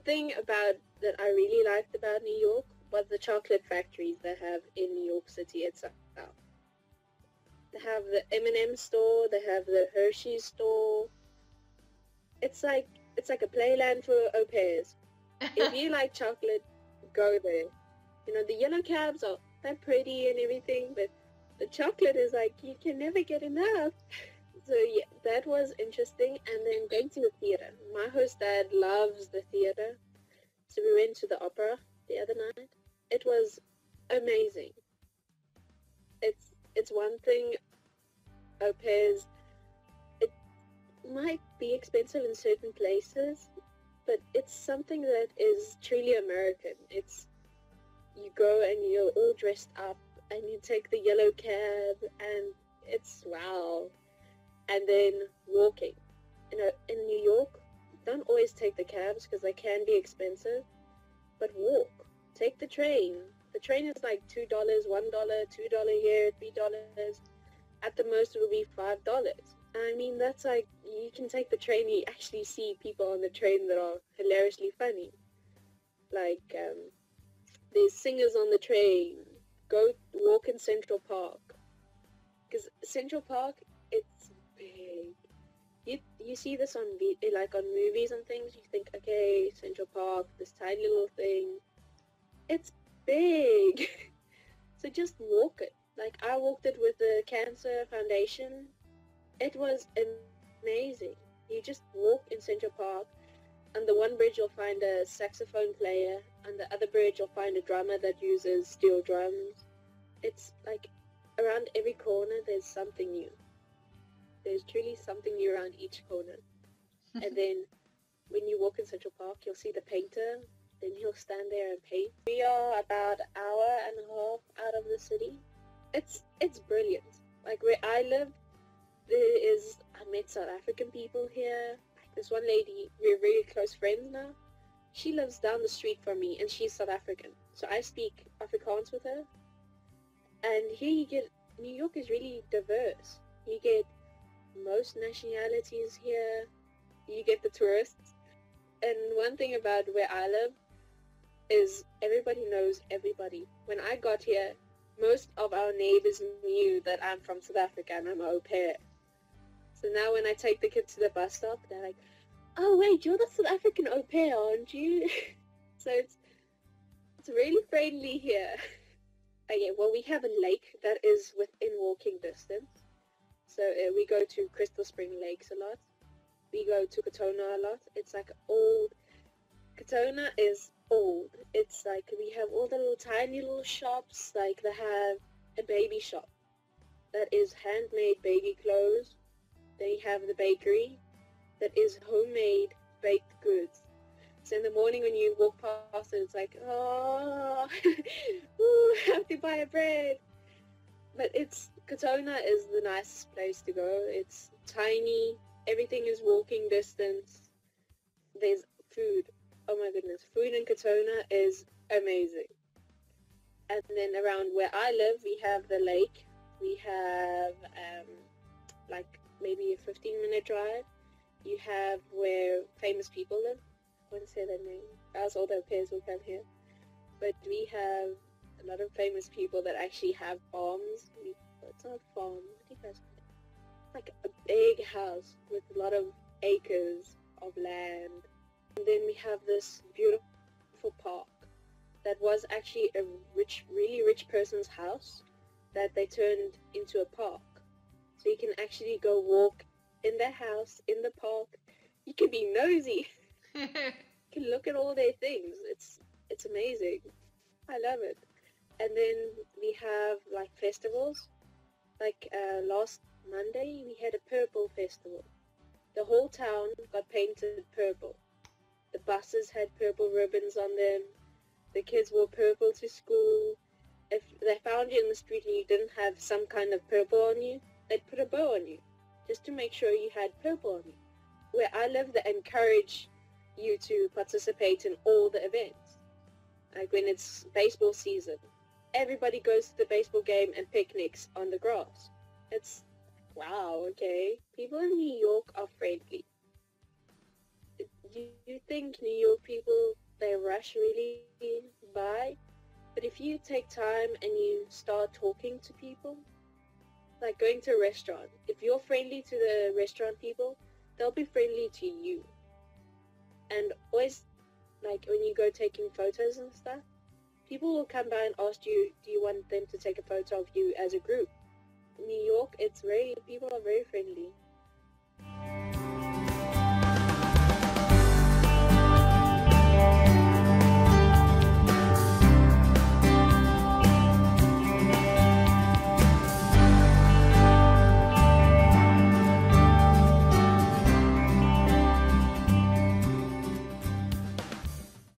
thing about that I really liked about New York was the chocolate factories they have in New York City itself. They have the M&M store, they have the Hershey store. It's like a playland for au pairs. If you like chocolate, go there. You know, the yellow cabs they're pretty and everything, but the chocolate is like, you can never get enough. So yeah, that was interesting. And then going to the theater. My host dad loves the theater. So we went to the opera the other night. It was amazing. It's one thing, au pairs, it might be expensive in certain places, but it's something that is truly American. It's, you go and you're all dressed up and you take the yellow cab and it's wow. And then walking. You know, in New York, don't always take the cabs because they can be expensive, but walk. Take the train. The train is like $2, $1, $2 here, $3. At the most, it will be $5. I mean, that's like, you can take the train, you actually see people on the train that are hilariously funny. Like, there's singers on the train. Go walk in Central Park. Because Central Park, it's big. You see this on movies and things. You think, okay, Central Park, this tiny little thing. It's big. So just walk it. Like, I walked it with the Cancer Foundation. It was amazing. You just walk in Central Park. On the one bridge, you'll find a saxophone player. On the other bridge, you'll find a drummer that uses steel drums. It's like, around every corner, there's something new. There's truly something new around each corner. And then, when you walk in Central Park, you'll see the painter. Then he'll stand there and paint. We are about an hour and a half out of the city. It's brilliant. Like, where I live, I met South African people here. Like, this one lady, we're very close friends now. She lives down the street from me, and she's South African. So I speak Afrikaans with her. And here New York is really diverse. You get most nationalities here. You get the tourists. And one thing about where I live is everybody knows everybody. When I got here, most of our neighbors knew that I'm from South Africa and I'm an au pair. So now when I take the kids to the bus stop, they're like, oh wait, you're the South African au pair, aren't you? So it's really friendly here. Okay, well, we have a lake that is within walking distance. So we go to Crystal Spring Lakes a lot. We go to Katona a lot. It's like old. Katona is old. It's like we have all the little tiny little shops. Like, they have a baby shop that is handmade baby clothes. They have the bakery that is homemade baked goods. So in the morning when you walk past it, it's like, oh, ooh, I have to buy a bread. But Katona is the nicest place to go. It's tiny. Everything is walking distance. There's food. Oh my goodness. Food in Katona is amazing. And then around where I live, we have the lake. We have like maybe a 15-minute drive. You have where famous people live. I wouldn't say their name, else all their peers will come here. But we have a lot of famous people that actually have farms. It's not a farm. What do you guys call it? Like a big house with a lot of acres of land. And then we have this beautiful park that was actually a really rich person's house that they turned into a park. So you can actually go walk in their house, in the park. You can be nosy. You can look at all their things. It's amazing. I love it. And then we have like festivals. Like last Monday, we had a purple festival. The whole town got painted purple. The buses had purple ribbons on them. The kids wore purple to school. If they found you in the street and you didn't have some kind of purple on you, they'd put a bow on you, just to make sure you had purple on you. Where I live, they encourage you to participate in all the events. Like when it's baseball season, everybody goes to the baseball game and picnics on the grass. It's, wow, okay. People in New York are friendly. you think New York people, they rush really by, but if you take time and you start talking to people, like going to a restaurant, if you're friendly to the restaurant people, they'll be friendly to you. And always, like when you go taking photos and stuff, people will come by and ask you, do you want them to take a photo of you as a group? In New York, people are very friendly.